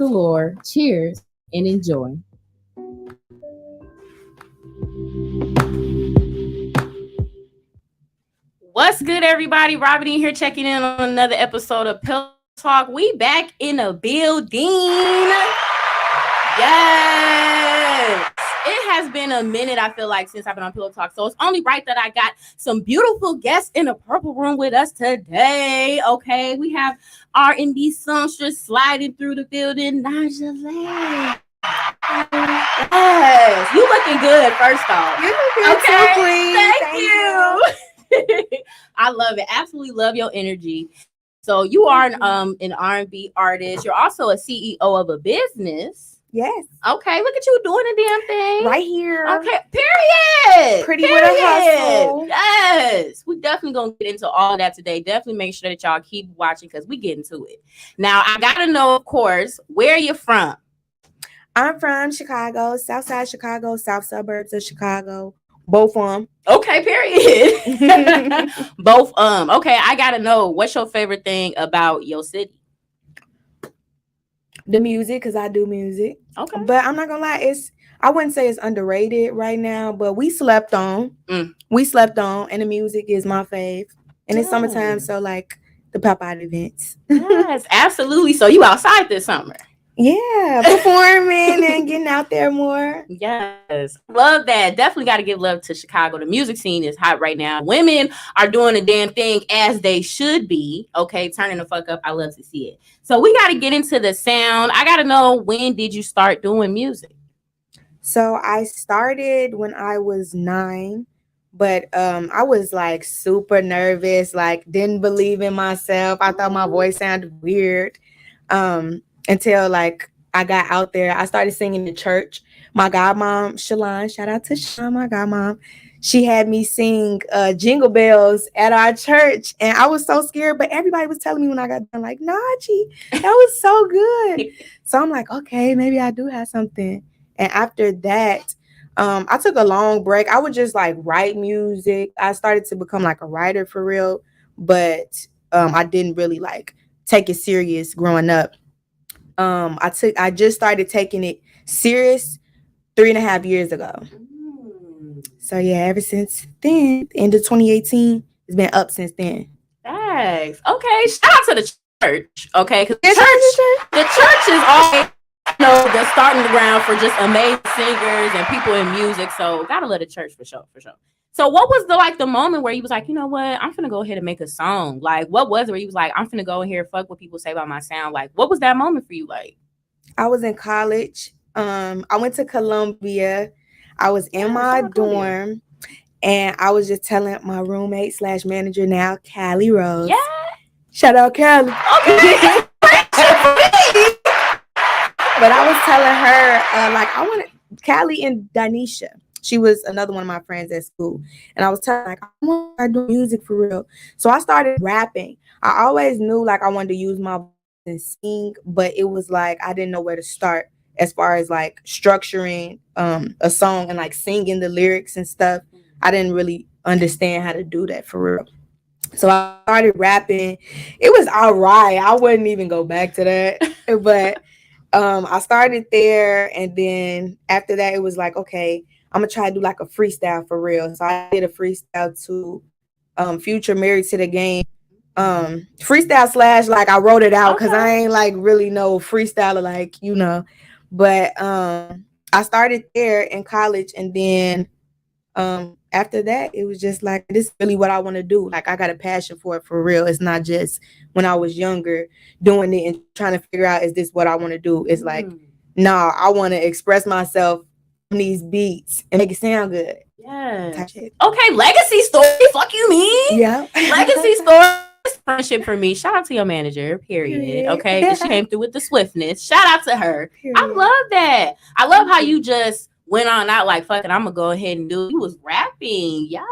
galore. Cheers and enjoy. What's good, everybody? Robin in here checking in on another episode of Pillow Talk. We back in the building. Yes. It has been a minute, I feel like, since I've been on Pillow Talk. So it's only right that I got some beautiful guests in the purple room with us today. Okay, we have R&B songstress sliding through the building, Naglaa. Yes, you looking good, first off. You looking so clean. Thank you. I love it. Absolutely love your energy. So you are an R&B artist. You're also a CEO of a business. Yes. Okay, look at you doing a damn thing. Right here. Okay, period. Pretty with a hustle. Yes. We definitely gonna get into all of that today. Definitely make sure that y'all keep watching because we get into it. Now, I gotta know, of course, where you're from. I'm from Chicago, South Side Chicago, South suburbs of Chicago. Both Okay, period. Both okay, I gotta know, what's your favorite thing about your city? The music, because I do music. Okay. But I'm not gonna lie, I wouldn't say it's underrated right now, but we slept on. We slept on, and the music is my fave. And it's summertime, so like the pop out events. Yes, absolutely. So you outside this summer? Yeah, performing and getting out there more. Yes, love that. Definitely got to give love to Chicago. The music scene is hot right now. Women are doing the damn thing as they should be. Okay, turning the fuck up. I love to see it. So we got to get into the sound. I got to know, when did you start doing music? So I started when I was 9, but I was like super nervous, like didn't believe in myself. I thought my voice sounded weird. Until like I got out there. I started singing in church. My godmom, Shalon, shout out to Shalon, my godmom. She had me sing Jingle Bells at our church. And I was so scared, but everybody was telling me when I got done, like, Najee, that was so good. So I'm like, okay, maybe I do have something. And after that, I took a long break. I would just like write music. I started to become like a writer for real, but I didn't really like take it serious growing up. I just started taking it serious 3.5 years ago. So yeah, ever since then, end of 2018, it's been up since then. Thanks. Okay, shout out to the church. Okay, because the church is always, the starting ground for just amazing singers and people in music. So gotta love the church for sure, for sure. So what was the moment where you was like, you know what, I'm finna go ahead and make a song? Like, what was it where you was like, I'm finna go in here, fuck what people say about my sound? Like, what was that moment for you like? I was in college. I went to Columbia. I was in my dorm, and I was just telling my roommate / manager now, Callie Rose. Yeah. Shout out, Callie. Okay. But I was telling her, like, I wanted Callie and Danisha. She was another one of my friends at school. And I was telling her, like, I want to start doing music for real. So I started rapping. I always knew, like, I wanted to use my voice and sing, but it was like I didn't know where to start as far as, like, structuring a song and, like, singing the lyrics and stuff. I didn't really understand how to do that for real. So I started rapping. It was all right. I wouldn't even go back to that. But I started there, and then after that, it was like, okay, I'm gonna try to do like a freestyle for real. So I did a freestyle to Future Married to the Game. Freestyle / like I wrote it out because I ain't like really no freestyler, like, But I started there in college, and then after that, it was just like, this is really what I want to do. Like, I got a passion for it for real. It's not just when I was younger doing it and trying to figure out, is this what I want to do? It's like, nah, I want to express myself on these beats and make it sound good. Yeah. Okay, legacy story. Fuck you mean? Yeah. Legacy story. Friendship for me. Shout out to your manager, period. Okay, because she came through with the swiftness. Shout out to her. Period. I love that. I love how you just went on out like, fuck it, I'm gonna go ahead and do it. You was rapping. Yeah.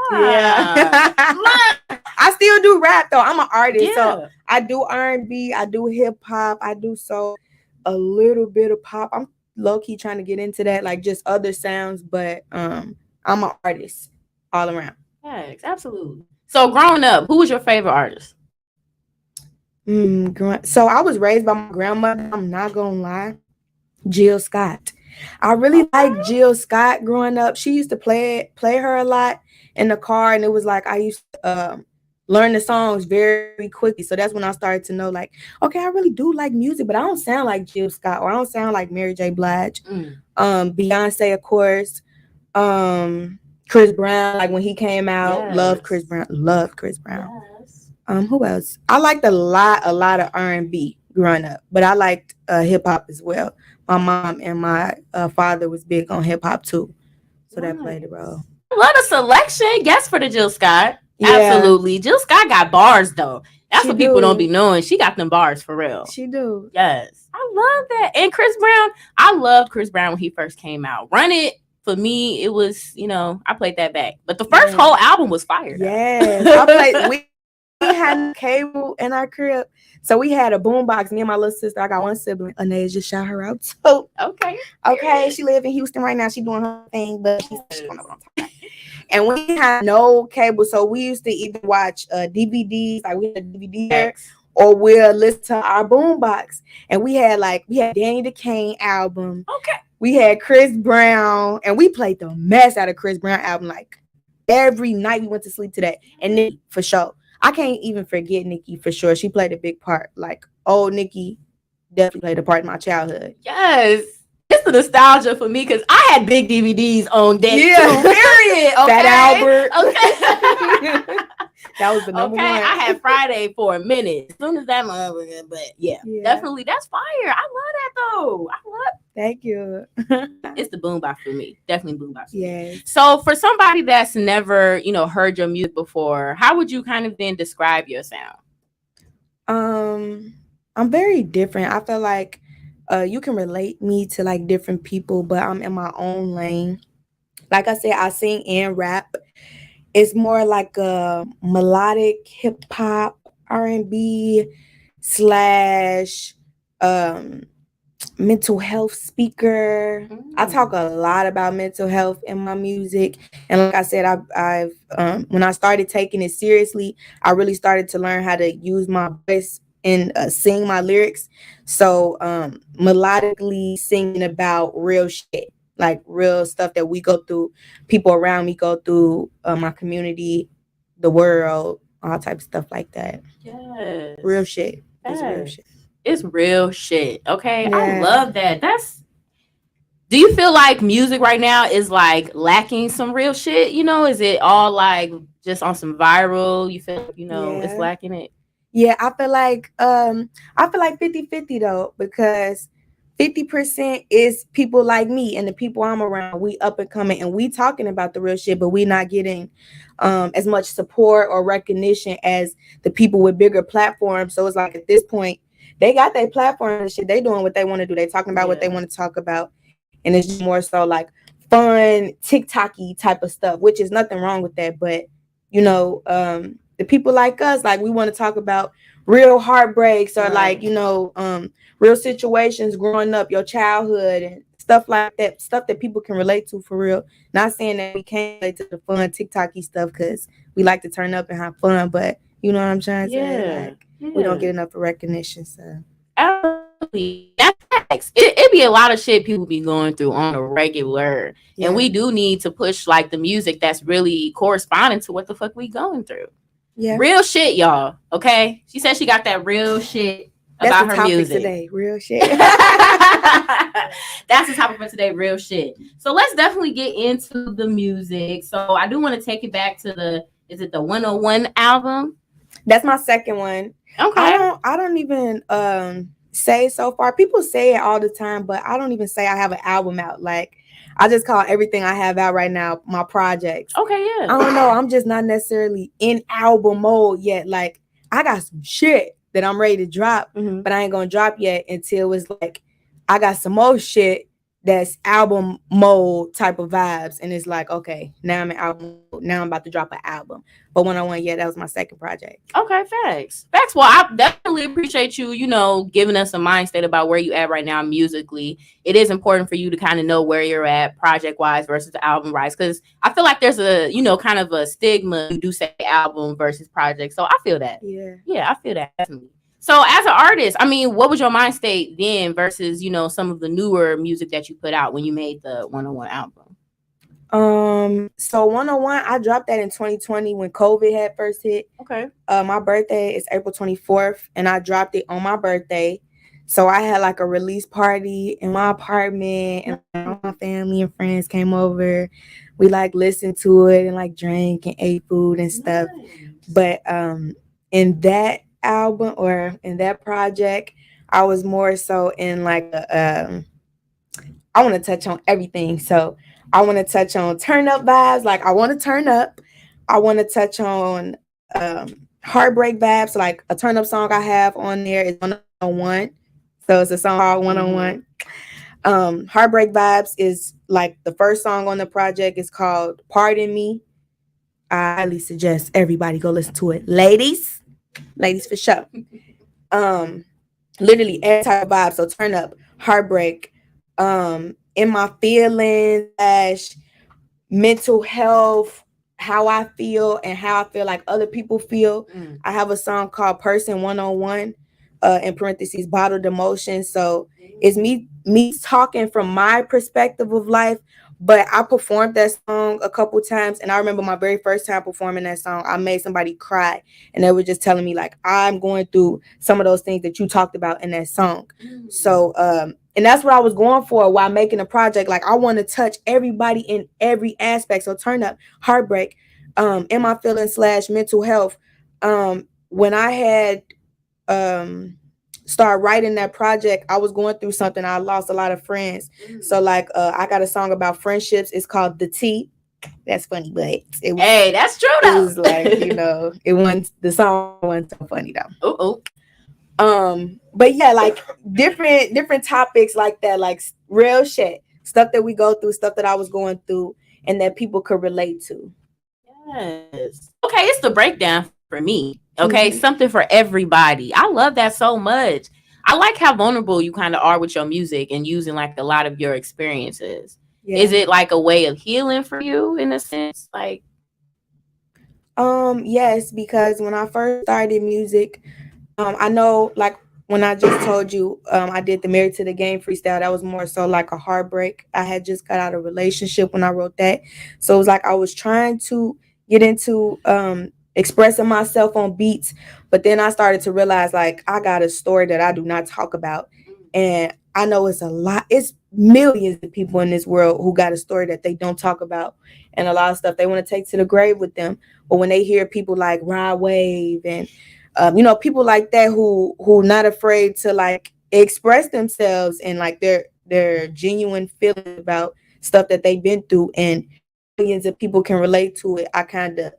I still do rap though. I'm an artist. So I do R&B, I do hip hop, I do a little bit of pop. I'm low-key trying to get into that, like just other sounds, but I'm an artist all around. Yes, absolutely. So growing up, who was your favorite artist? So I was raised by my grandmother. I'm not gonna lie. Jill Scott. I really liked Jill Scott growing up. She used to play her a lot in the car, and it was like I used to learn the songs very quickly. So that's when I started to know, like, okay, I really do like music, but I don't sound like Jill Scott or I don't sound like Mary J. Blige. Beyonce, of course. Chris Brown, like when he came out, loved Chris Brown. Yes. Who else? I liked a lot of R&B growing up, but I liked hip hop as well. My mom and my father was big on hip hop too, so that played a role. I love the selection. Yes, for the Jill Scott. Yeah. Absolutely. Jill Scott got bars though. That's She what people do. don't be knowing. She got them bars for real. She do. Yes. I love that. And Chris Brown, I loved Chris Brown when he first came out. Run It, for me, it was, I played that back. But the first whole album was fire. Yes. I played. We had cable in our crib. So we had a boombox. Me and my little sister. I got one sibling. Anaya just shout her out. So okay. She live in Houston right now. She doing her thing, but she don't know what I'm talking about. And we had no cable, so we used to either watch DVDs, like we had a DVD there, or we'll listen to our boombox. And we had Danny the Kane album. Okay. We had Chris Brown, and we played the mess out of Chris Brown album. Like every night we went to sleep to that. And Nikki, for sure. I can't even forget Nikki for sure. She played a big part. Like old Nikki definitely played a part in my childhood. Yes. It's the nostalgia for me because I had big DVDs on deck too. Period. Okay. Fat Albert. Okay. That was the number one. I had Friday for a minute. As soon as that motherfucker, but yeah, definitely that's fire. I love that though. Thank you. It's the boombox for me. Definitely boombox. Yes. So for somebody that's never, heard your music before, how would you kind of then describe your sound? I'm very different. I feel like you can relate me to like different people, but I'm in my own lane. Like I said, I sing and rap. It's more like a melodic hip hop R&B slash mental health speaker. I talk a lot about mental health in my music, and like I said, I've when I started taking it seriously, I really started to learn how to use my voice and sing my lyrics. So melodically singing about real shit, like real stuff that we go through, people around me go through, my community, the world, all types of stuff like that. Yes. Real shit. It's real shit. It's real shit. Okay. Yeah. I love that. Do you feel like music right now is like lacking some real shit? Is it all like just on some viral? You feel like, it's lacking it? Yeah, I feel like 50-50 though, because 50% is people like me and the people I'm around. We up and coming and we talking about the real shit, but we not getting as much support or recognition as the people with bigger platforms. So it's like at this point, they got their platform and shit. They doing what they want to do. They talking about what they want to talk about. And it's just more so like fun, TikTok-y type of stuff, which is nothing wrong with that. But, the people like us, like we want to talk about real heartbreaks or like, real situations growing up, your childhood and stuff like that, stuff that people can relate to for real. Not saying that we can't relate to the fun TikTok-y stuff because we like to turn up and have fun, but you know what I'm trying to say? Like, we don't get enough recognition. So absolutely, that's facts. It be a lot of shit people be going through on a regular, and we do need to push like the music that's really corresponding to what the fuck we going through. Yeah, real shit, y'all. Okay, she said she got that real shit about her music today. Real shit. That's the topic for today. Real shit. So let's definitely get into the music. So I do want to take it back to is it the 101 album? That's my second one. Okay. I don't even say so far. People say it all the time, but I don't even say I have an album out. Like I just call everything I have out right now my projects. Okay, yeah. I don't know. I'm just not necessarily in album mode yet. Like I got some shit that I'm ready to drop, but I ain't gonna drop yet until it's like I got some more shit that's album mode type of vibes, and it's like, okay, now I'm in album mode. Now I'm about to drop an album. But 101, that was my second project. Okay, facts. Well, I definitely appreciate you, giving us a mind state about where you at right now musically. It is important for you to kind of know where you're at project wise versus the album wise, because I feel like there's a, kind of a stigma. You do say album versus project, so I feel that. Yeah, I feel that definitely. So as an artist, I mean, what was your mind state then versus, you know, some of the newer music that you put out when you made the 101 album? So 101, I dropped that in 2020 when COVID had first hit. Okay. My birthday is April 24th, and I dropped it on my birthday. So I had like a release party in my apartment, and all my family and friends came over. We like listened to it and like drank and ate food and stuff. But in that album or in that project, I was more so in like I want to touch on everything. So I want to touch on turn up vibes. Like I want to turn up. I want to touch on heartbreak vibes. Like a turn up song I have on there is 101. So it's a song called 101. Heartbreak vibes is like the first song on the project is called Pardon Me. I highly suggest everybody go listen to it. Ladies for sure. Literally every type of vibe. So turn up, heartbreak, in my feelings, mental health, how I feel and how I feel like other people feel. I have a song called Person 101, in parentheses, bottled emotions. So it's me talking from my perspective of life. But I performed that song a couple times, and I remember my very first time performing that song, I made somebody cry, and they were just telling me like, I'm going through some of those things that you talked about in that song. So and that's what I was going for while making a project. Like I want to touch everybody in every aspect. So turn up, heartbreak, in my feelings / mental health. When I had start writing that project, I was going through something. I lost a lot of friends. So like I got a song about friendships. It's called The Tea. That's funny, but it was, hey, that's true though. It was like, you know, it wasn't, the song wasn't so funny though. But yeah, like different topics like that, like real shit, stuff that we go through, stuff that I was going through and that people could relate to. Yes. Okay, it's the breakdown for me. Okay, something for everybody. I love that so much. I like how vulnerable you kind of are with your music and using like a lot of your experiences. Yeah. Is it like a way of healing for you in a sense? Like, yes, because when I first started music, I know like when I just told you, I did the Married to the Game freestyle. That was more so like a heartbreak. I had just got out of a relationship when I wrote that. So it was like I was trying to get into expressing myself on beats, but then I started to realize like I got a story that I do not talk about. And I know it's millions of people in this world who got a story that they don't talk about, and a lot of stuff they want to take to the grave with them. But when they hear people like Rod Wave and you know, people like that who not afraid to like express themselves and like their genuine feelings about stuff that they've been through, and millions of people can relate to it, I kind of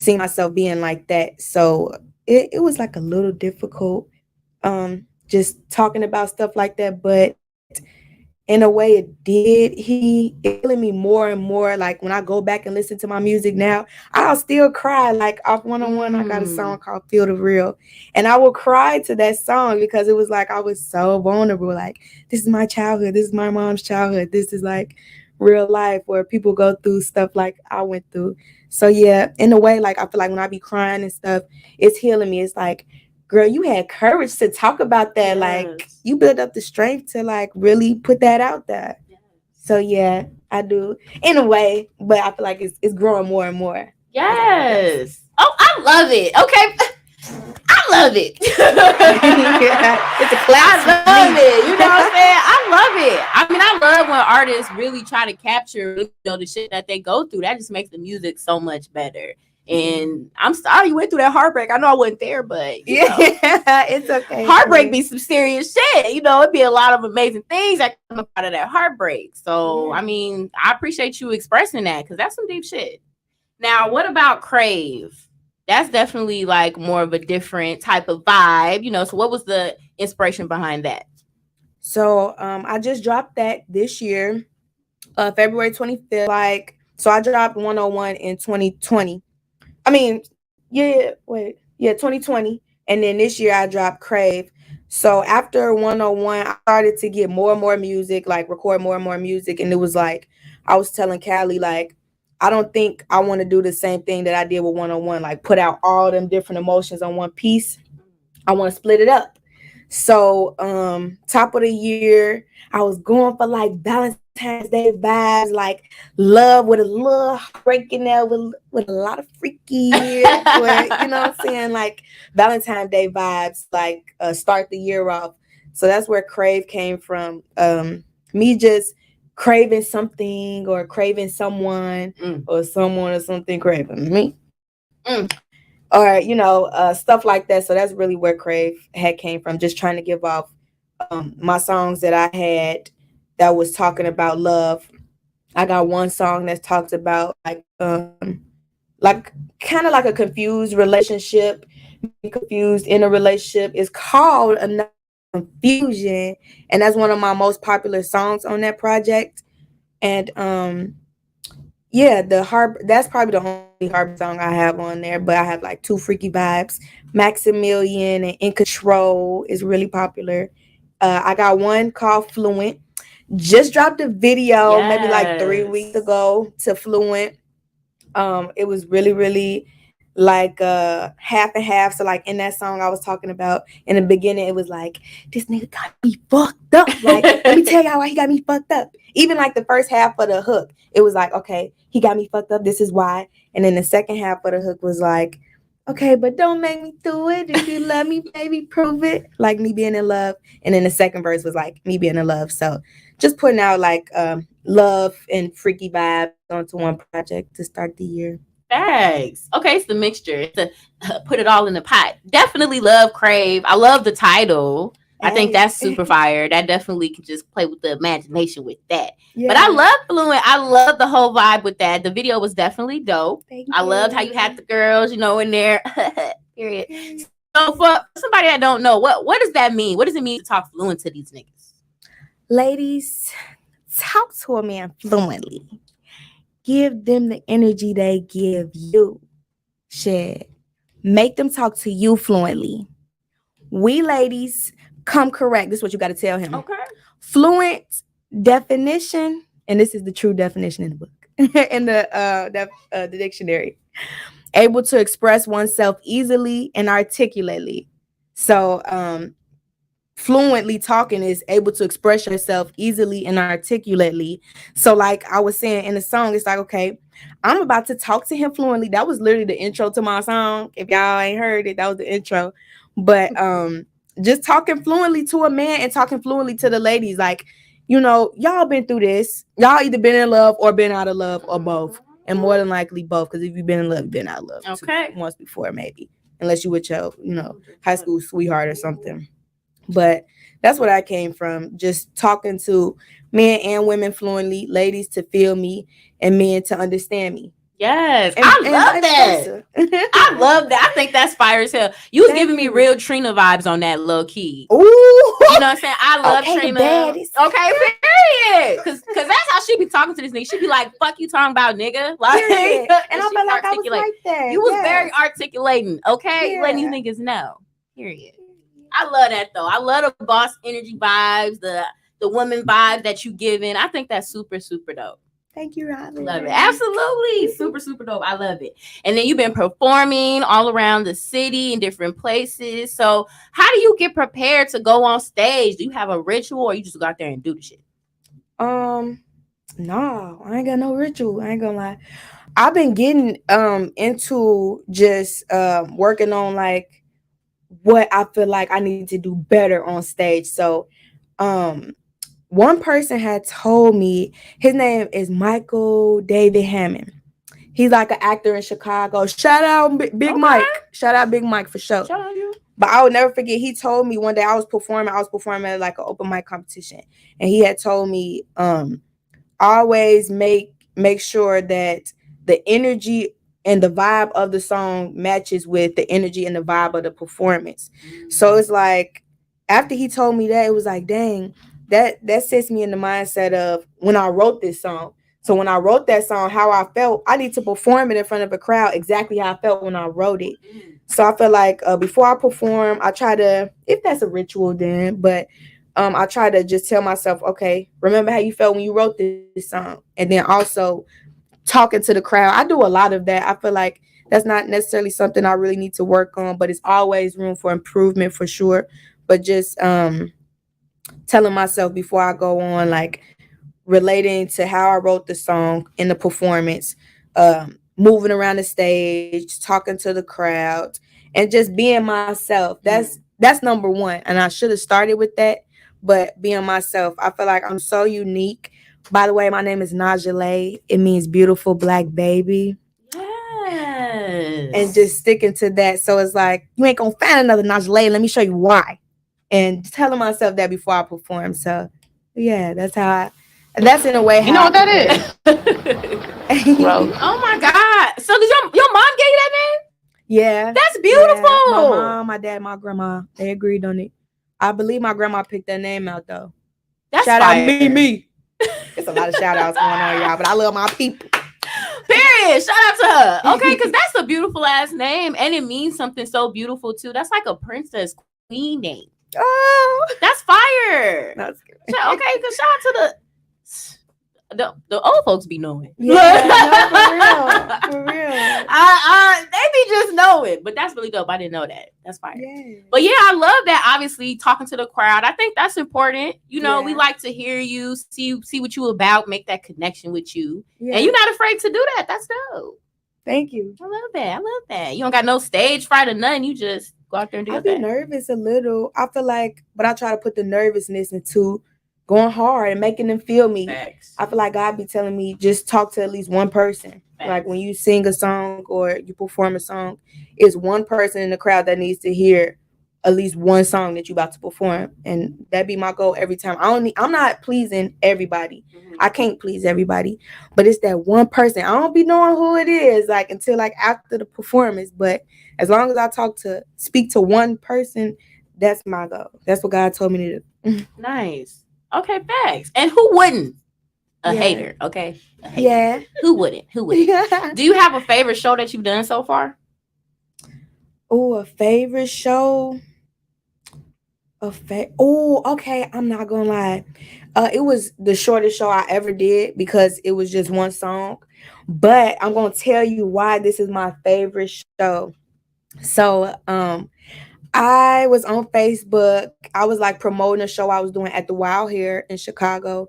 see myself being like that. So it was like a little difficult just talking about stuff like that, but in a way it did healing me more and more. Like when I go back and listen to my music now, I'll still cry. Like off 101, I got a song called Feel the Real, and I will cry to that song because it was like I was so vulnerable. Like this is my childhood, this is my mom's childhood, this is like real life where people go through stuff like I went through. So yeah, in a way, like I feel like when I be crying and stuff, it's healing me. It's like, girl, you had courage to talk about that. Yes. Like you built up the strength to like really put that out there. Yes. So yeah, I do in a way, but I feel like it's growing more and more. Yes. Oh, I love it. Okay. I love it. Yeah, it's a class. I love it. You know what I'm saying? I love it. I mean, I love when artists really try to capture, you know, the shit that they go through. That just makes the music so much better. And I'm sorry you went through that heartbreak. I know I wasn't there, but you know, it's okay. Heartbreak be some serious shit. You know, it'd be a lot of amazing things that come out of that heartbreak. So, I mean, I appreciate you expressing that because that's some deep shit. Now, what about Crave? That's definitely like more of a different type of vibe, you know. So, what was the inspiration behind that? So, I just dropped that this year, February 25th. Like, so I dropped 101 in 2020. I mean, 2020. And then this year I dropped Crave. So after 101, I started to get more and more music, like record more and more music. And it was like, I was telling Callie, like, I don't think I want to do the same thing that I did with 101, like put out all them different emotions on one piece. I want to split it up. So top of the year, I was going for like Valentine's Day vibes, like love with a little break in there with a lot of freaky, but you know what I'm saying, like Valentine's Day vibes, like start the year off. So that's where crave came from. Me just craving something or craving someone or someone or something craving me. Or stuff like that. So that's really where crave had came from, just trying to give off my songs that I had that was talking about love. I got one song that talks about like kind of like a confused relationship, being confused in a relationship. It's called Another Confusion, and that's one of my most popular songs on that project. And yeah, that's probably the only harp song I have on there, but I have like two freaky vibes. Maximilian and In Control is really popular. I got one called Fluent. Just dropped a video maybe like 3 weeks ago to Fluent. It was really, really like half and half. So like in that song I was talking about in the beginning, it was like, this nigga got me fucked up. Like, let me tell y'all why he got me fucked up. Even like the first half of the hook, it was like, okay, he got me fucked up, this is why. And then the second half of the hook was like, okay, but don't make me do it. If you love me, baby, prove it. Like me being in love. And then the second verse was like me being in love. So just putting out like love and freaky vibes onto one project to start the year. Thanks. Okay, it's the mixture. It's the put it all in the pot. Definitely love Crave. I love the title. I think that's super fire. That definitely can just play with the imagination with that. Yeah. But I love Fluent. I love the whole vibe with that. The video was definitely dope. I loved how you had the girls, in there. Period. So for somebody that don't know, what does that mean? What does it mean to talk fluent to these niggas? Ladies, talk to a man fluently. Give them the energy they give you. Shit. Make them talk to you fluently. We ladies, come correct. This is what you got to tell him. Okay. Fluent definition, and this is the true definition in the book, in the dictionary. Able to express oneself easily and articulately. So, fluently talking is able to express yourself easily and articulately. So like I was saying in the song, it's like, okay, I'm about to talk to him fluently. That was literally the intro to my song. If y'all ain't heard it, that was the intro. But just talking fluently to a man and talking fluently to the ladies, like, y'all been through this. Y'all either been in love or been out of love or both. And more than likely both, because if you've been in love, you've been out of love okay. too, once before maybe. Unless you with your, high school sweetheart or something. But that's what I came from, just talking to men and women fluently, ladies to feel me and men to understand me. Yes, I love that. I love that. I think that's fire as hell. You was giving me real Trina vibes on that low key. Ooh. You know what I'm saying? I love Trina. Okay, period. Because that's how she be talking to this nigga. She be like, fuck you talking about, nigga. Like, and I felt like I was like that. You was very articulating, okay? Letting these niggas know. Period. I love that though. I love the boss energy vibes, the woman vibe that you giving. I think that's super, super dope. Thank you, Robin. Love it. Absolutely. Super, super dope. I love it. And then you've been performing all around the city in different places. So how do you get prepared to go on stage? Do you have a ritual or you just go out there and do the shit? No, I ain't got no ritual. I ain't gonna lie. I've been getting into just working on like what I feel like I need to do better on stage. So one person had told me, his name is Michael David Hammond. He's like an actor in Chicago. Shout out Big Mike. Shout out Big Mike for sure. Shout out you. But I would never forget, he told me one day I was performing at like an open mic competition. And he had told me, always make sure that the energy and the vibe of the song matches with the energy and the vibe of the performance. So it's like, after he told me that, it was like, dang, that sets me in the mindset of when I wrote this song. So when I wrote that song, how I felt, I need to perform it in front of a crowd exactly how I felt when I wrote it. So I feel like before I perform, I try to, if that's a ritual then, but I try to just tell myself, okay, remember how you felt when you wrote this song. And then also talking to the crowd. I do a lot of that. I feel like That's not necessarily something I really need to work on, but it's always room for improvement for sure. But just telling myself before I go on, like relating to how I wrote the song in the performance, moving around the stage, talking to the crowd, and just being myself. That's number one. And I should have started with that, but being myself. I feel like I'm so unique. By the way, my name is Naglaa. It means beautiful black baby. Yes. And just sticking to that. So it's like, you ain't gonna find another Naglaa. Let me show you why. And telling myself that before I perform. So yeah, that's in a way how You know what that is? Growth. Oh my God. So did your mom gave you that name? Yeah. That's beautiful. Yeah. My mom, my dad, my grandma, they agreed on it. I believe my grandma picked that name out though. That's shout fire. out me. It's a lot of shout outs going on, y'all, but I love my people. Period. Shout out to her. Okay, because that's a beautiful ass name. And it means something so beautiful too. That's like a princess queen name. Oh, that's fire. That's good. Okay, because shout out to the old folks be knowing. Yeah, no, for real. They be just knowing, but that's really dope. I didn't know that. That's fire. Yeah. But yeah, I love that. Obviously, talking to the crowd, I think that's important. You know, Yeah. we like to hear you, see what you about, make that connection with you, Yeah. and you're not afraid to do that. That's dope. Thank you. I love that. You don't got no stage fright or nothing. You just go out there and do I your be thing. nervous a little. I feel like, but I try to put the nervousness into going hard and making them feel me. Facts. I feel like God be telling me just talk to at least one person. Facts. Like when you sing a song or you perform a song, it's one person in the crowd that needs to hear at least one song that you about to perform, and that be my goal every time. I'm not pleasing everybody. Mhm. I can't please everybody, but it's that one person. I don't be knowing who it is like until like after the performance. But as long as I speak to one person, that's my goal. That's what God told me to do. Nice. Okay, facts. And who wouldn't? A Yeah. hater, okay? A hater. Yeah. Who wouldn't? Who wouldn't? Do you have a favorite show that you've done so far? Oh, a favorite show. Okay. I'm not gonna lie. It was the shortest show I ever did because it was just one song. But I'm gonna tell you why this is my favorite show. So, I was on Facebook. I was like promoting a show I was doing at the Wild here in Chicago,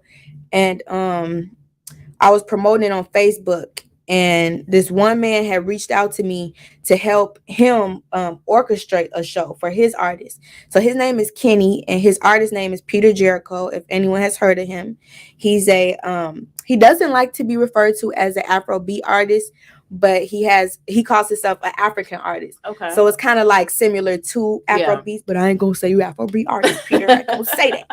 and I was promoting it on Facebook. And this one man had reached out to me to help him orchestrate a show for his artist. So his name is Kenny, and his artist name is Peter Jericho. If anyone has heard of him, he's he doesn't like to be referred to as an Afrobeat artist, but he calls himself an African artist. Okay. So it's kind of like similar to Afrobeats, but I ain't gonna say you Afrobeat artist, Peter. I ain't gonna say that.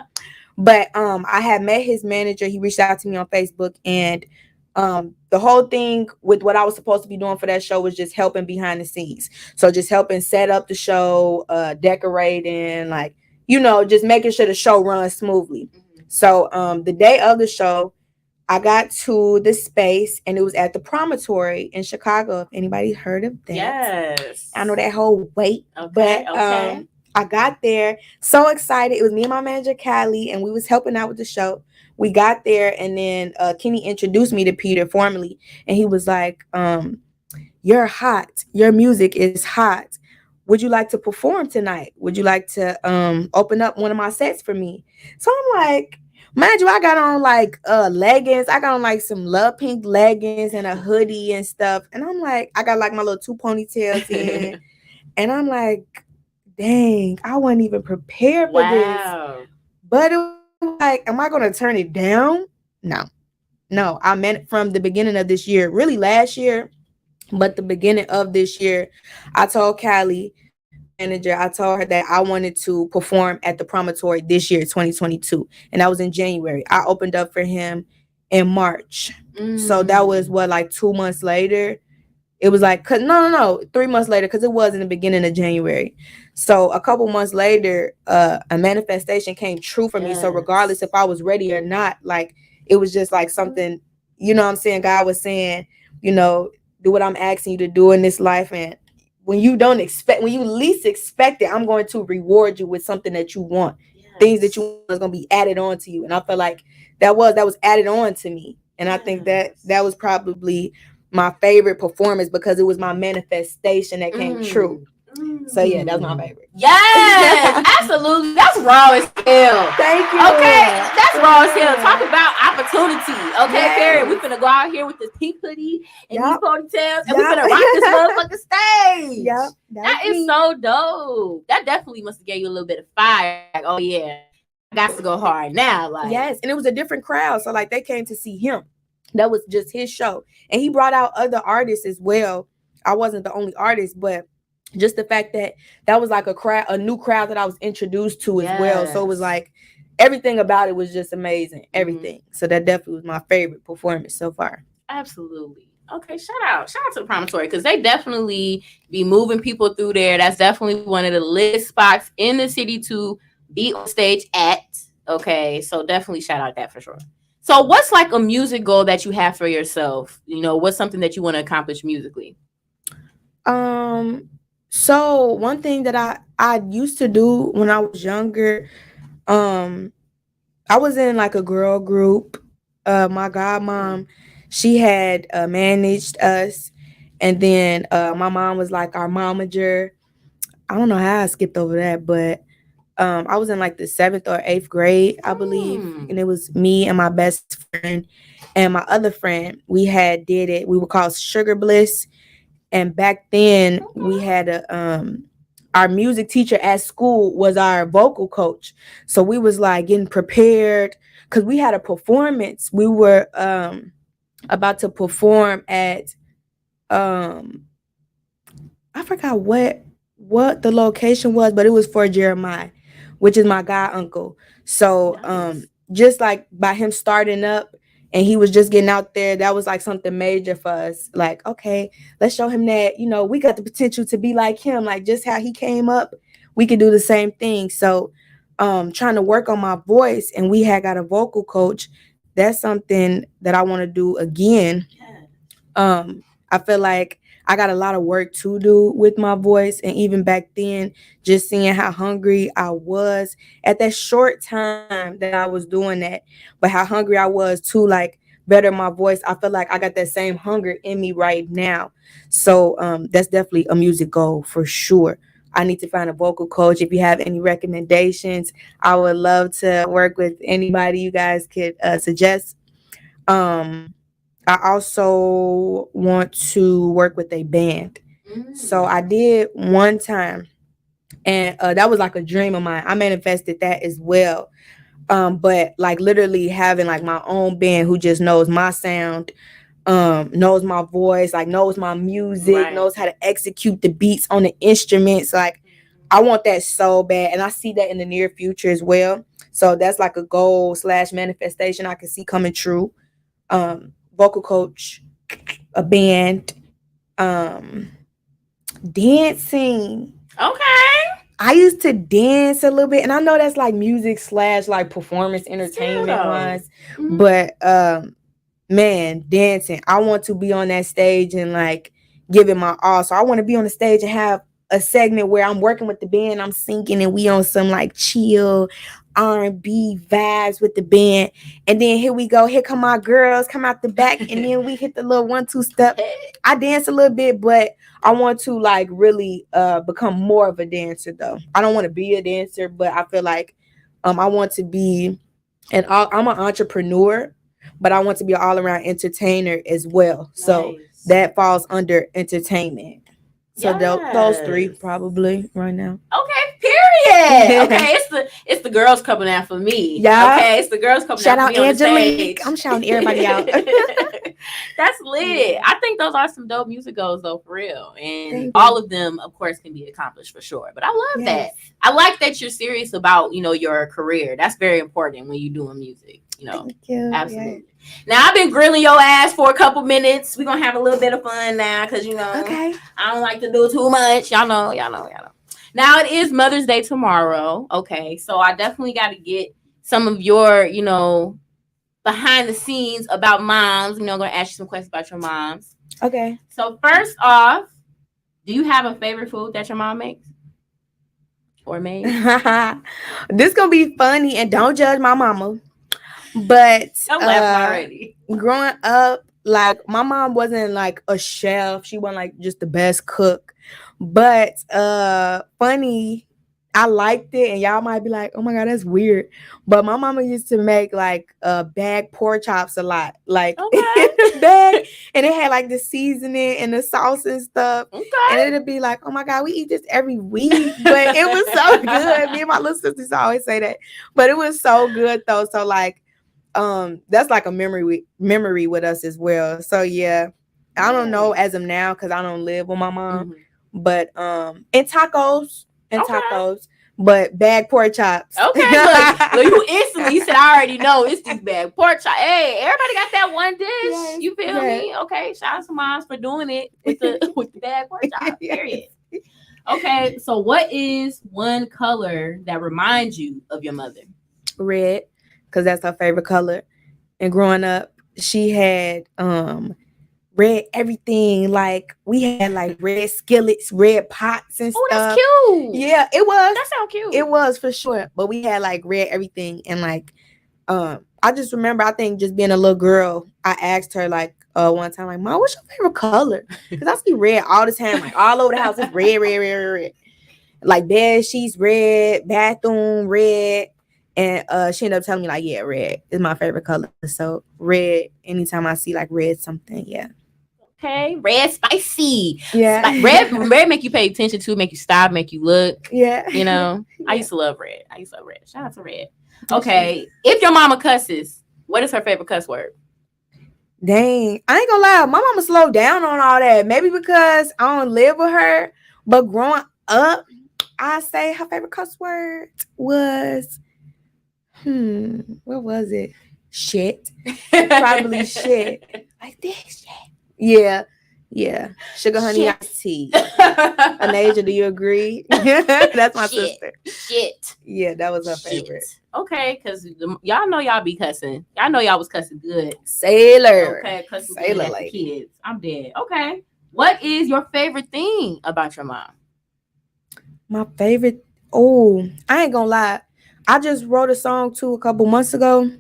But I had met his manager. He reached out to me on Facebook, and the whole thing with what I was supposed to be doing for that show was just helping behind the scenes. So just helping set up the show, decorating, like, just making sure the show runs smoothly. Mm-hmm. So the day of the show, I got to the space, and it was at the Promontory in Chicago. If anybody heard of that. Yes. I know that whole wait. Okay, but I got there so excited. It was me and my manager, Callie, and we was helping out with the show. We got there, and then Kenny introduced me to Peter formally, and he was like, you're hot. Your music is hot. Would you like to perform tonight? Would you like to open up one of my sets for me? So I'm like, mind you, I got on like leggings. I got on like some love pink leggings and a hoodie and stuff. And I'm like, I got like my little 2 ponytails in. And I'm like, dang, I wasn't even prepared for this. But it was like, am I going to turn it down? No, I meant from the beginning of this year, really last year, but the beginning of this year, I told Callie, manager, I told her that I wanted to perform at the Promontory this year, 2022. And that was in January. I opened up for him in March. So that was like 2 months later. It was like, no, 3 months later, because it was in the beginning of January. So a couple months later, a manifestation came true for me. So regardless if I was ready or not, like, it was just like something, what I'm saying? God was saying, do what I'm asking you to do in this life. And when you least expect it, I'm going to reward you with something that you want. Things that you want is going to be added on to you. And I feel like that was added on to me. And I think that was probably my favorite performance because it was my manifestation that came true. So yeah, that's my favorite. Yes, absolutely. That's raw as hell. Thank you. Okay, that's raw as hell. Talk about opportunity. Okay, Yes. Perry, we finna go out here with this pink hoodie and Yup. these ponytails, and we Yup. finna rock this motherfucking stage. Yep, That is so dope. That definitely must have gave you a little bit of fire. Like, oh yeah, I got to go hard now. Like, yes, and it was a different crowd, so like they came to see him. That was just his show, and he brought out other artists as well. I wasn't the only artist, but just the fact that that was like a new crowd that I was introduced to as well. So it was like everything about it was just amazing. Everything. So that definitely was my favorite performance so far. Absolutely. Okay, shout out to the Promontory, because they definitely be moving people through there. That's definitely one of the lit spots in the city to be on stage at. Okay, so definitely shout out that for sure. So what's like a music goal that you have for yourself? You know, what's something that you want to accomplish musically? So one thing that I used to do when I was younger, I was in like a girl group. My godmom, she had managed us, and then my mom was like our momager. I don't know how I skipped over that, but I was in like the 7th or 8th grade, I believe, and it was me and my best friend and my other friend. We had did it. We were called Sugar Bliss, and back then we had a our music teacher at school was our vocal coach. So we was like getting prepared because we had a performance. We were about to perform at I forgot what the location was, but it was for Jeremiah, which is my god uncle. So Nice. just like by him starting up and he was just getting out there, that was like something major for us. Like, okay, let's show him that, you know, we got the potential to be like him, like just how he came up, we could do the same thing. So trying to work on my voice, and we had got a vocal coach. That's something that I want to do again. I feel like I got a lot of work to do with my voice. And even back then, just seeing how hungry I was at that short time that I was doing that, but how hungry I was to like better my voice. I feel like I got that same hunger in me right now. So that's definitely a music goal for sure. I need to find a vocal coach. If you have any recommendations, I would love to work with anybody you guys could suggest. I also want to work with a band. So I did one time, and that was like a dream of mine. I manifested that as well. But like literally having like my own band who just knows my sound, knows my voice, like knows my music, knows how to execute the beats on the instruments. Like I want that so bad, and I see that in the near future as well. So that's like a goal / manifestation I can see coming true. Vocal coach, a band, dancing. Okay. I used to dance a little bit, and I know that's like music / like performance entertainment wise, but man, dancing. I want to be on that stage and like give it my all. So I want to be on the stage and have a segment where I'm working with the band, I'm singing, and we on some like chill R&B vibes with the band. And then here we go. Here come my girls, come out the back, and then we hit the little 1-2 step. I dance a little bit, but I want to like really become more of a dancer though. I don't want to be a dancer, but I feel like I want to be I'm an entrepreneur, but I want to be an all-around entertainer as well. So that falls under entertainment. So those 3 probably right now. Okay, period. Okay, it's the girls coming out for me. Yeah. Okay, it's the girls coming Shout out for out me Angelique. on the stage. I'm shouting everybody out. That's lit. I think those are some dope music goals though, for real. And Thank all you. of them, of course, can be accomplished for sure. But I love that. I like that you're serious about, you know, your career. That's very important when you're doing music. You know, Thank you. absolutely. Yeah. Now I've been grilling your ass for a couple minutes. We're gonna have a little bit of fun now, because you know, Okay. I don't like to do too much. Y'all know. Now it is Mother's Day tomorrow. Okay, so I definitely got to get some of your, you know, behind the scenes about moms. You know, I'm gonna ask you some questions about your moms. Okay. So first off, do you have a favorite food that your mom makes or made? This gonna be funny, and don't judge my mama. But I'm laughing already. Growing up, like my mom wasn't like a chef. She wasn't like just the best cook. But funny, I liked it, and y'all might be like, "Oh my god, that's weird." But my mama used to make like bag pork chops a lot, like bag, and it had like the seasoning and the sauce and stuff. And it'd be like, "Oh my god, we eat this every week," but it was so good. Me and my little sisters always say that, but it was so good though. So like, that's like a memory with us as well. So yeah, I don't know as of now because I don't live with my mom, but and tacos. But bag pork chops. Okay, look, you instantly said, I already know it's these bag pork chops. Hey, everybody got that one dish. Yes, you feel me? Okay, shout out to moms for doing it with the bag pork chops. Period. Okay, so what is one color that reminds you of your mother? Red, because that's her favorite color. And growing up, she had red everything. Like we had like red skillets, red pots and stuff. Oh, that's cute. Yeah, it was. That sounds cute. It was for sure. But we had like red everything. And like I just remember, I think just being a little girl, I asked her like one time, like, "Mom, what's your favorite color?" Because I see red all the time, like all over the house. It's red, red, red, red. Like bed sheets red, bathroom red. And she ended up telling me like, yeah, red is my favorite color. So red, anytime I see like red something, yeah. Okay, red spicy. Yeah. Red make you pay attention to, make you stop, make you look. Yeah. You know, yeah. I used to love red. Shout out to red. Okay, if your mama cusses, what is her favorite cuss word? Dang, I ain't gonna lie, my mama slowed down on all that. Maybe because I don't live with her, but growing up, I say her favorite cuss word was what was it? Shit. Probably shit. Like this shit. Yeah. Sugar honey iced tea. Anasia, do you agree? That's my sister. Shit. Yeah, that was her favorite. Okay, because y'all know y'all be cussing. Y'all know y'all was cussing good. Sailor. Okay, cussing Sailor good at the kids. I'm dead. Okay. What is your favorite thing about your mom? My favorite. Oh, I ain't gonna lie. I just wrote a song too a couple months ago,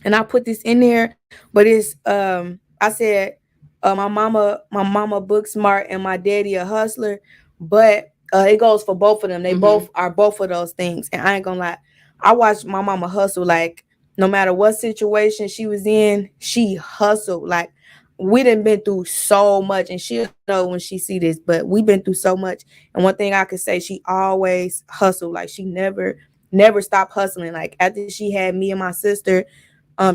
and I put this in there. But it's I said my mama book smart and my daddy a hustler, but it goes for both of them. They both are both of those things. And I ain't gonna lie, I watched my mama hustle. Like no matter what situation she was in, she hustled. Like we done been through so much, and she'll know when she see this, but we've been through so much. And one thing I could say, she always hustled. Like she never stopped hustling. Like after she had me and my sister,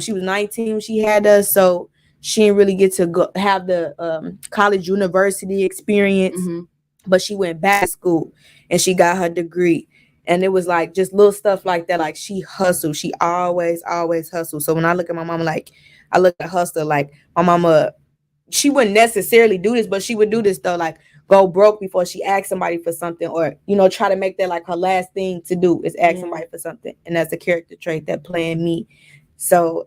she was 19 when she had us, so she didn't really get to go have the college university experience, but she went back to school and she got her degree. And it was like just little stuff like that. Like she hustled. She always hustled. So when I look at my mama, like I look at hustler, like my mama, she wouldn't necessarily do this, but she would do this though, like go broke before she asked somebody for something, or try to make that like her last thing to do is ask somebody for something. And that's a character trait that playing me. So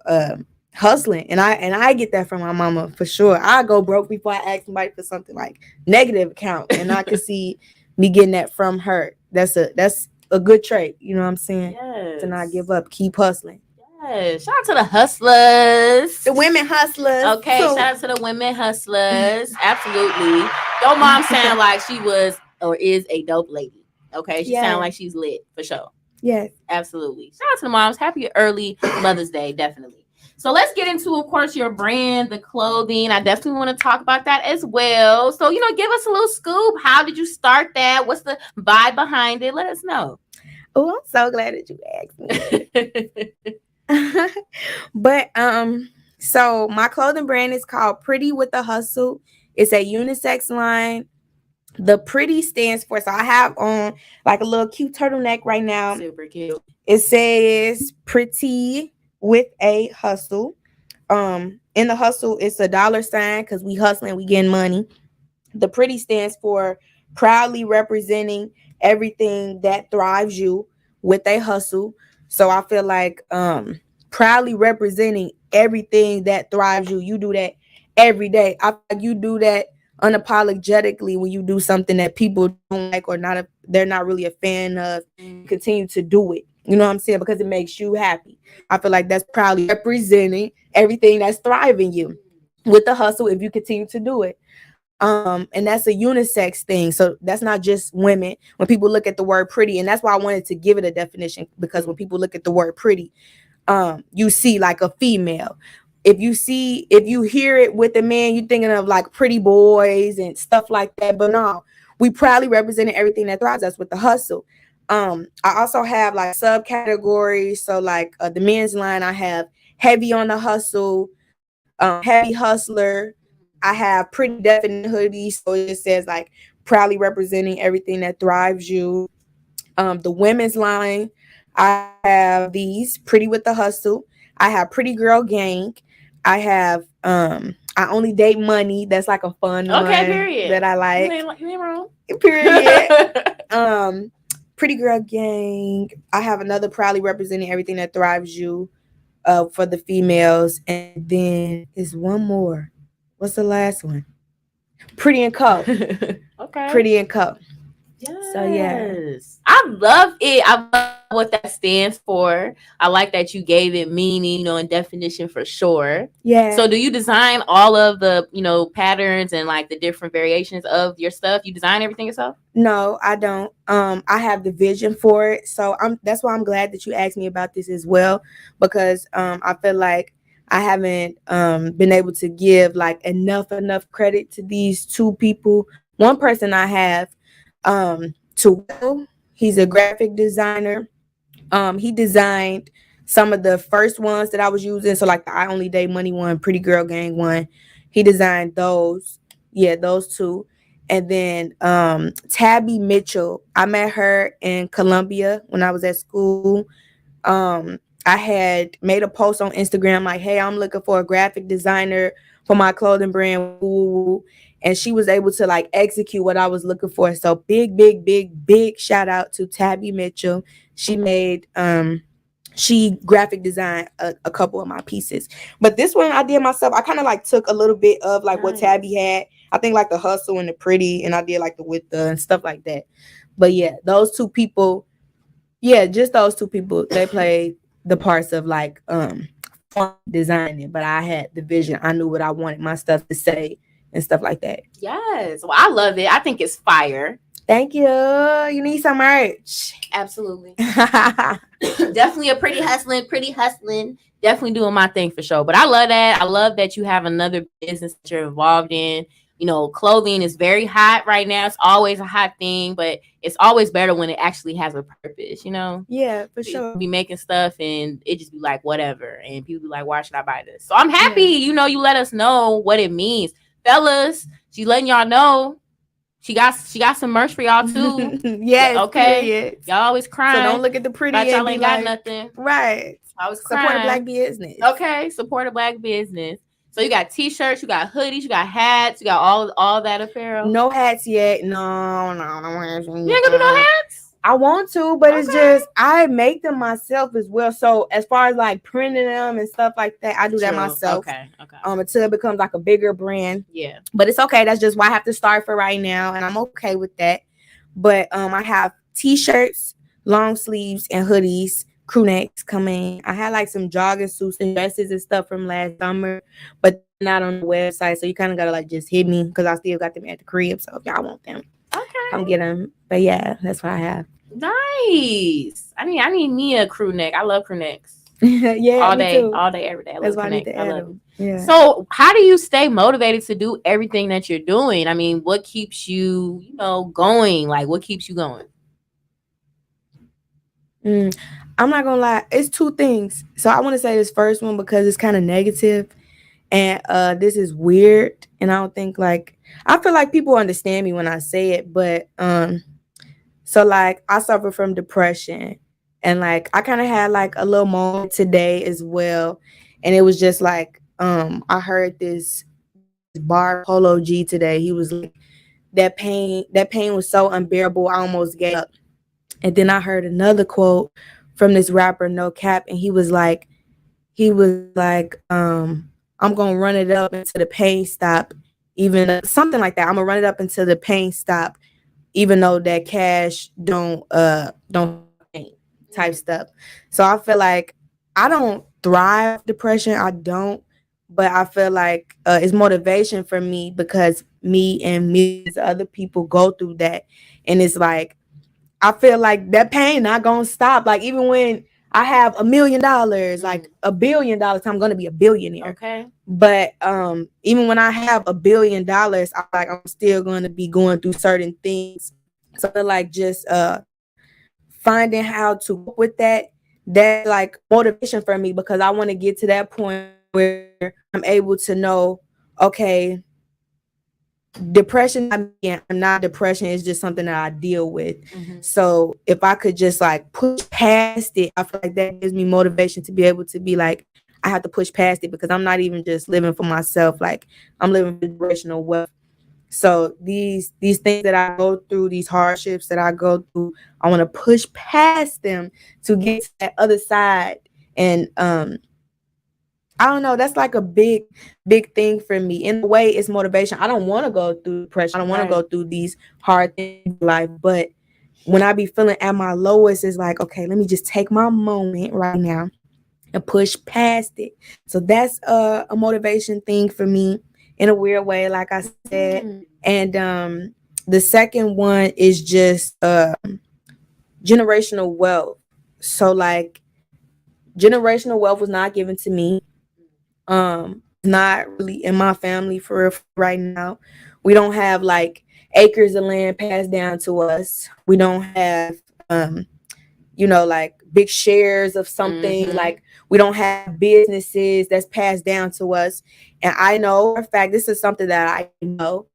hustling, and I get that from my mama for sure. I go broke before I ask somebody for something, like negative account, and I can see me getting that from her. That's a good trait, you know what I'm saying? Yes. To not give up, keep hustling. Yes. Shout out to the hustlers. The women hustlers. Okay, shout out to the women hustlers. Absolutely. Your mom sound like she was or is a dope lady. Okay, she sound like she's lit for sure. Yes. Absolutely. Shout out to the moms. Happy early Mother's Day, definitely. So let's get into, of course, your brand, the clothing. I definitely want to talk about that as well. So, give us a little scoop. How did you start that? What's the vibe behind it? Let us know. Oh, I'm so glad that you asked me. But so my clothing brand is called Pretty with the Hustle. It's a unisex line. The pretty stands for, so I have on like a little cute turtleneck right now. Super cute. It says pretty with a hustle. In the hustle, it's a $sign because we hustling, we getting money. The pretty stands for proudly representing everything that thrives you with a hustle. So I feel like proudly representing everything that thrives you. You do that every day. I feel like you do that unapologetically when you do something that people don't like or they're not really a fan of. Continue to do it. You know what I'm saying? Because it makes you happy. I feel like that's proudly representing everything that's thriving you. with the hustle if you continue to do it. And that's a unisex thing. So that's not just women. When people look at the word pretty, and that's why I wanted to give it a definition, because when people look at the word pretty, you see like a female. If you hear it with a man, you're thinking of like pretty boys and stuff like that. But no, we proudly represented everything that thrives us with the hustle. I also have like subcategories. So like the men's line, I have heavy on the hustle, heavy hustler. I have pretty definite hoodies, so it just says like proudly representing everything that thrives you. The women's line, I have these pretty with the hustle. I have pretty girl gang. I have I only date money. That's like a fun one period. that I like. You ain't wrong. Period. Pretty girl gang. I have another proudly representing everything that thrives you for the females, and then is one more. What's the last one? Pretty and Co. Okay. Pretty and Co. Yes. So yeah. I love it. I love what that stands for. I like that you gave it meaning, and definition for sure. Yeah. So do you design all of the, patterns and like the different variations of your stuff? You design everything yourself? No, I don't. I have the vision for it. So that's why I'm glad that you asked me about this as well, because I feel like I haven't been able to give like enough credit to these two people. One person I have, to Will, he's a graphic designer. He designed some of the first ones that I was using. So like the I Only Date Money one, Pretty Girl Gang one. He designed those. Yeah, those two. And then Tabby Mitchell, I met her in Columbia when I was at school. I had made a post on Instagram like, hey, I'm looking for a graphic designer for my clothing brand. And she was able to like execute what I was looking for. So big shout out to Tabby Mitchell. She made she graphic designed a couple of my pieces. But this one I did myself. I kind of like took a little bit of like what Tabby had. I think like the hustle and the pretty, and I did like the with the and stuff like that. But yeah, those two people, just those two people, they played the parts of like designing it, but I had the vision. I knew what I wanted my stuff to say and stuff like that. Yes. Well, I love it. I think it's fire. Thank you. You need some merch. Absolutely. Definitely a pretty hustling. Definitely doing my thing for sure. But I love that. I love that you have another business that you're involved in. Clothing is very hot right now. It's always a hot thing, but it's always better when it actually has a purpose, Yeah, for sure. Be making stuff and it just be like, whatever. And people be like, why should I buy this? So I'm happy, you let us know what it means. Fellas, she's letting y'all know. She got some merch for y'all too. Yes, okay. Period. Y'all always crying. So don't look at the pretty. But y'all ain't got like, nothing. Right. I was support a black business. Okay, support a black business. So you got t-shirts, you got hoodies, you got hats, you got all that apparel. No hats yet. No. You ain't gonna do no hats? I want to, but it's just I make them myself as well. So as far as like printing them and stuff like that, I do that myself. Okay. Until it becomes like a bigger brand. Yeah. But it's okay. That's just why I have to start for right now, and I'm okay with that. But I have t-shirts, long sleeves, and hoodies, crew necks coming. I had like some jogging suits and dresses and stuff from last summer, but not on the website. So you kind of gotta like just hit me because I still got them at the crib. So if y'all want them, come get them. But yeah, that's what I have. Nice. I need me a crew neck. I love crew necks. Yeah, all day, every day. I that's love why I need to add them. Yeah. So how do you stay motivated to do everything that you're doing? I mean, what keeps you, going? Like, what keeps you going? I'm not gonna lie, it's two things. So I want to say this first one because it's kind of negative, and this is weird, and I don't think I feel like people understand me when I say it, but so like I suffer from depression, and like I kind of had like a little moment today as well, and it was just like I heard this bar Polo G today. He was like, that pain was so unbearable, I almost gave up. And then I heard another quote from this rapper, No Cap, and he was like, I'm gonna run it up until the pain stop, even something like that. I'm gonna run it up until the pain stop, even though that cash don't pain type stuff. So I feel like I don't thrive depression. I don't, but I feel like it's motivation for me because me and millions of other people go through that, and it's like I feel like that pain not gonna stop. Like even when I have $1 million, like $1 billion, I'm gonna be a billionaire. Okay. But even when I have $1 billion, I like I'm still gonna be going through certain things. So I feel like just finding how to cope with that like motivation for me, because I want to get to that point where I'm able to know, okay, depression, I'm not depression, it's just something that I deal with. So if I could just like push past it, I feel like that gives me motivation to be able to be like, I have to push past it, because I'm not even just living for myself, like I'm living for generational wealth. So these things that I go through, these hardships that I go through, I want to push past them to get to that other side. And I don't know, that's like a big thing for me. In a way, it's motivation. I don't want to go through depression. I don't want to go through these hard things in life. But when I be feeling at my lowest, it's like, okay, let me just take my moment right now and push past it. So that's a motivation thing for me in a weird way, like I said. And the second one is just generational wealth. So like generational wealth was not given to me. Not really in my family for real right now. We don't have like acres of land passed down to us. We don't have like big shares of something. Like we don't have businesses that's passed down to us. And I know for a fact this is something that I know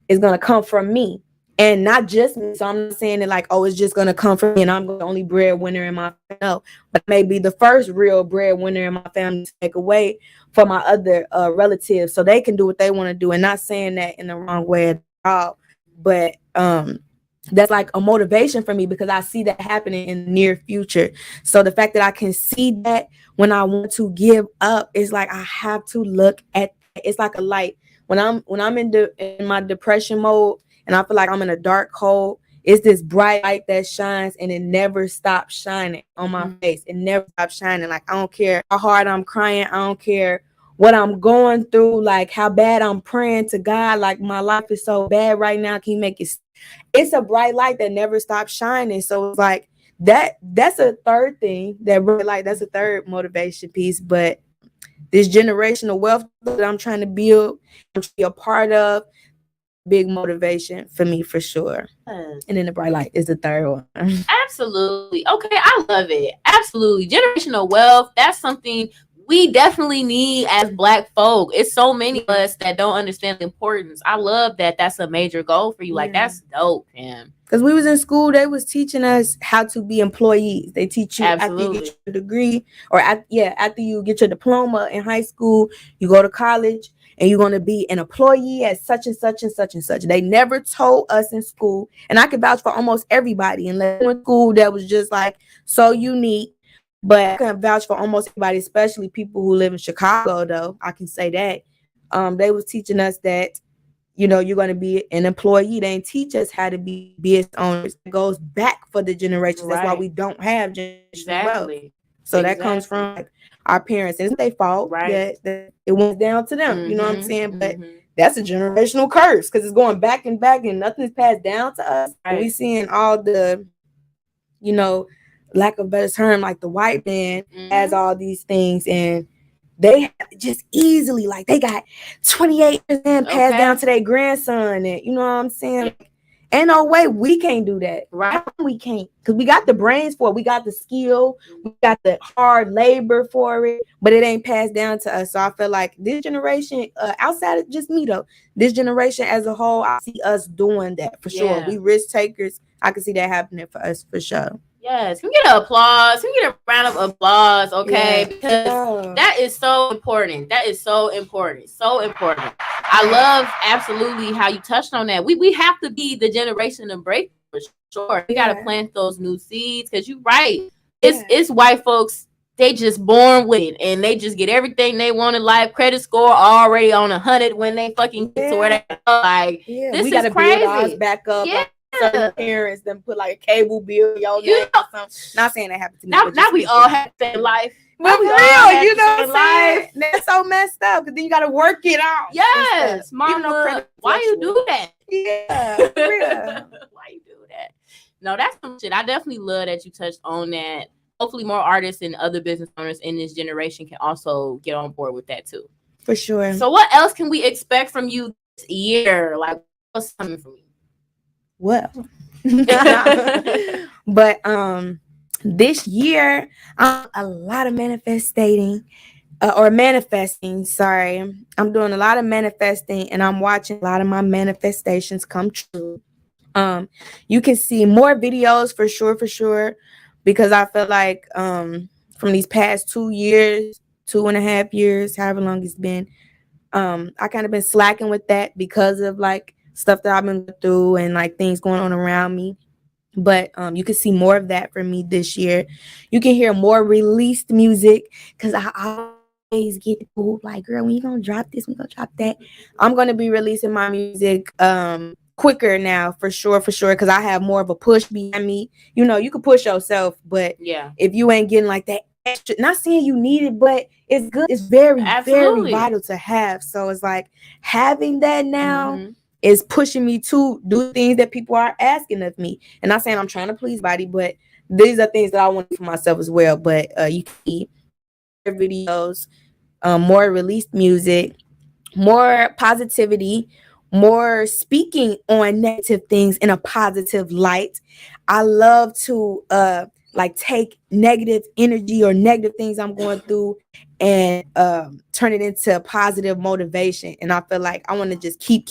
is gonna come from me. And not just me. So I'm not saying it like, oh, it's just gonna come from me and I'm the only breadwinner in my family. No, but maybe the first real breadwinner in my family to take away for my other relatives, so they can do what they want to do. And not saying that in the wrong way at all, but that's like a motivation for me, because I see that happening in the near future. So the fact that I can see that when I want to give up, is like I have to look at it's like a light. When I'm in my depression mode and I feel like I'm in a dark hole, it's this bright light that shines, and it never stops shining on my face. It never stops shining. Like I don't care how hard I'm crying, I don't care what I'm going through, like how bad I'm praying to God, like my life is so bad right now, can you make it? It's a bright light that never stops shining. So it's like that's a third thing, that bright light, that's a third motivation piece. But this generational wealth that I'm trying to build, I'm trying to be a part of, big motivation for me for sure. And then the bright light is the third one. Absolutely. Okay, I love it. Absolutely. Generational wealth, that's something we definitely need as Black folk. It's so many of us that don't understand the importance. I love that that's a major goal for you. Like that's dope, man. Because we was in school, they was teaching us how to be employees. They teach you after you get your degree, or after you get your diploma in high school, you go to college and you're going to be an employee at such and such and such and such. They never told us in school, and I can vouch for almost everybody in school that was just like so unique. But I can vouch for almost everybody, especially people who live in Chicago, though. I can say that. They was teaching us that, you're going to be an employee. They didn't teach us how to be business owners. It goes back for the generations. That's why we don't have generational wealth. So that comes from like our parents. It's their fault that it went down to them. You know what I'm saying? But that's a generational curse, because it's going back and back and nothing's passed down to us. And we seeing all the, lack of a better term, like the white man has all these things, and they just easily, like they got 28% passed down to their grandson. And you know what I'm saying? Like, ain't no way we can't do that. Right? We can't, because we got the brains for it. We got the skill. We got the hard labor for it, but it ain't passed down to us. So I feel like this generation, outside of just me though, this generation as a whole, I see us doing that for sure. We risk takers. I can see that happening for us for sure. Yes, can we get an applause? Can we get a round of applause? Okay, because that is so important. That is so important. So important. I love absolutely how you touched on that. We have to be the generation to break for sure. We gotta plant those new seeds, because you're right. It's white folks. They just born with it, and they just get everything they want in life. Credit score already on 100 when they fucking get to where they are. Like this we gotta is crazy. Build ours back up. Yeah. Certain parents then put like a cable bill, y'all. Not saying that happened to me. Now we all have the same life. But for We all real, had you this know in what I'm saying? That's so messed up because then you got to work it out. and Yes, stuff. Even though mama. credit Why you fluctuates. do that? Yeah, for real. Why you do that? No, that's some shit. I definitely love that you touched on that. Hopefully, more artists and other business owners in this generation can also get on board with that too. For sure. So, what else can we expect from you this year? Like, what's coming from you? Well, but this year I'm a lot of manifesting. Sorry. I'm doing a lot of manifesting and I'm watching a lot of my manifestations come true. You can see more videos for sure, because I feel like from these past 2 years, 2.5 years, however long it's been, I kind of been slacking with that because of like stuff that I've been through and like things going on around me. But you can see more of that from me this year. You can hear more released music because I always get people like, girl, when you gonna drop this, we gonna drop that. I'm gonna be releasing my music quicker now for sure, because I have more of a push behind me. You know, you can push yourself, but Yeah, if you ain't getting like that extra, not saying you need it, but it's good. It's very, absolutely. very vital to have. So it's like having that now Mhm. is pushing me to do things that people are asking of me. And not saying I'm trying to please anybody, but these are things that I want for myself as well. But you can see videos, more released music, more positivity, more speaking on negative things in a positive light. I love to like take negative energy or negative things I'm going through and turn it into positive motivation. And I feel like I want to just keep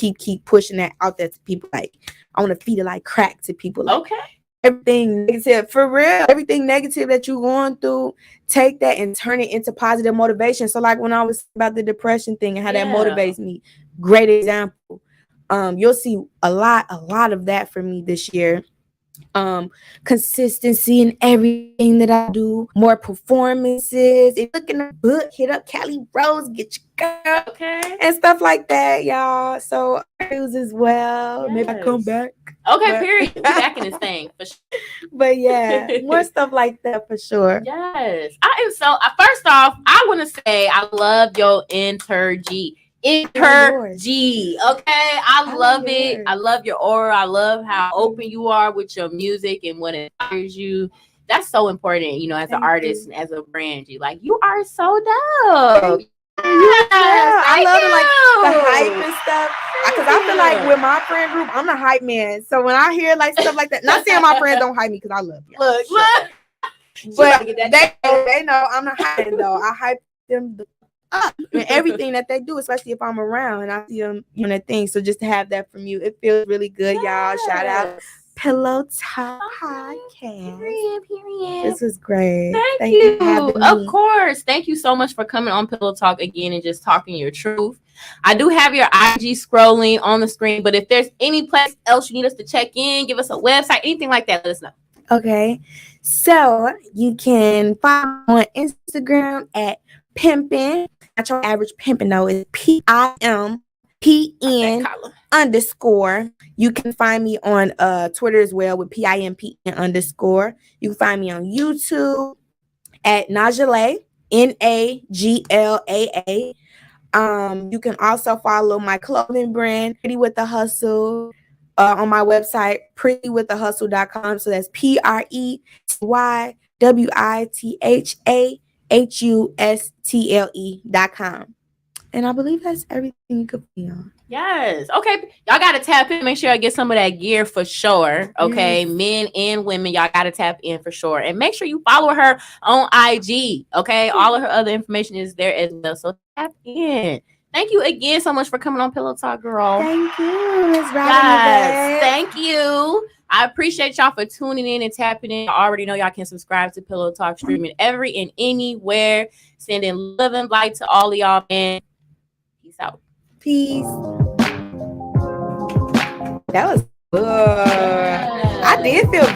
pushing that out there to people. Like I want to feed it like crack to people. Like, Okay. everything negative, for real, everything negative that you're going through, take that and turn it into positive motivation. So like when I was about the depression thing and how that motivates me, great example. You'll see a lot of that for me this year. Consistency in everything that I do, more performances. If you look in the book, hit up Cali Rose, get your girl, Okay. and stuff like that, y'all. So news as well. Maybe I come Yes. back. Okay, But- period. We back in this thing for sure. But yeah, more stuff like that for sure. Yes. I am so first off, I want to say I love your Intergy. Intergy. Okay. I love it. yours. I love your aura. I love how open you are with your music and what inspires you. That's so important, you know, as an Thank artist you. and as a brand. You are so dope. Yes, I love the hype Thank and stuff. Thank Because I feel like you. with my friend group, I'm the hype man. So when I hear like stuff like that, not saying my friends don't hype me because I love y'all. Look. But they know I'm the hype man, though. I hype them up in everything that they do, especially if I'm around and I see them doing that thing. So just to have that from you, it feels really good, y'all. Shout out Pillow Talk Podcast. Period. This was great. Thank you. for having Of me. course. Thank you so much for coming on Pillow Talk again and just talking your truth. I do have your IG scrolling on the screen, but if there's any place else you need us to check in, give us a website, anything like that, let us know. Okay. So you can follow me on Instagram at pimpin'. Not your average pimpin' though. It's PIMPN _. You can find me on Twitter as well with PIMPN _. You can find me on YouTube at Naglaa, NAGLAA. You can also follow my clothing brand, Pretty with the Hustle, on my website, prettywiththehustle.com. So that's PRETYWITHAHUSTLE.com. And I believe that's everything you could be on. Yes. Okay. Y'all got to tap in. Make sure I get some of that gear for sure. Okay. Yes. Men and women, y'all got to tap in for sure. And make sure you follow her on IG. Okay. All of her other information is there as well. So tap in. Thank you again so much for coming on Pillow Talk, girl. Thank you, Ms. Robin. Yes. Thank you. I appreciate y'all for tuning in and tapping in. I already know y'all can subscribe to Pillow Talk, streaming every and anywhere. Sending love and light to all of y'all, man. Peace out. Peace. That was good. I did feel